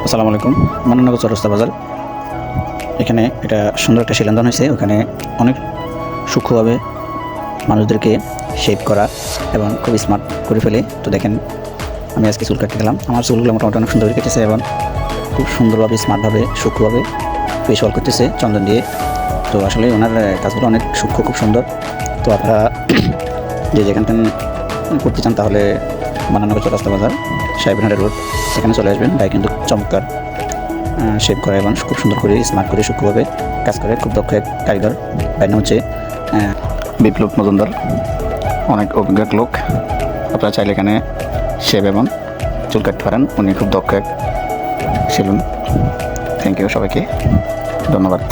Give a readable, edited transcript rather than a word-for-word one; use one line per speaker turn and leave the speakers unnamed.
আসসালামু আলাইকুম। মান্নানগর চৌরাস্তা বাজার, এখানে এটা সুন্দর একটা শিলান্যাস হয়েছে। ওখানে অনেক সূক্ষ্মভাবে মানুষদেরকে শেপ করা এবং খুব স্মার্ট করে ফেলে। তো দেখেন, আমি আজকে চুল কাটতে গেলাম। আমার চুলগুলো মোটামুটি অনেক সুন্দর কেটেছে এবং খুব সুন্দরভাবে স্মার্টভাবে সূক্ষ্মভাবে ফেসওয়াল করতেছে চন্দন দিয়ে। তো আসলে ওনার কাজগুলো অনেক সূক্ষ্ম, খুব সুন্দর। তো আপনারা যে যেখানটা করতে চান তাহলে মান্নানগর চৌরাস্তা বাজার, সাহেবহাটা রোড, সেখানে চলে আসবেন। ভাই কিন্তু চমৎকার শেপ করে এবং খুব সুন্দর করে স্মার্ট করে সূক্ষ্মভাবে কাজ করে, খুব দক্ষ এক কারিগর। ভাইয়ের নাম হচ্ছে বিপ্লব মজুমদার, অনেক অভিজ্ঞ লোক। আপনারা চাইলে এখানে শেপ এবং চুল কাটতে পারেন। উনি খুব দক্ষ এক সেলুন। থ্যাংক ইউ সবাইকে, ধন্যবাদ।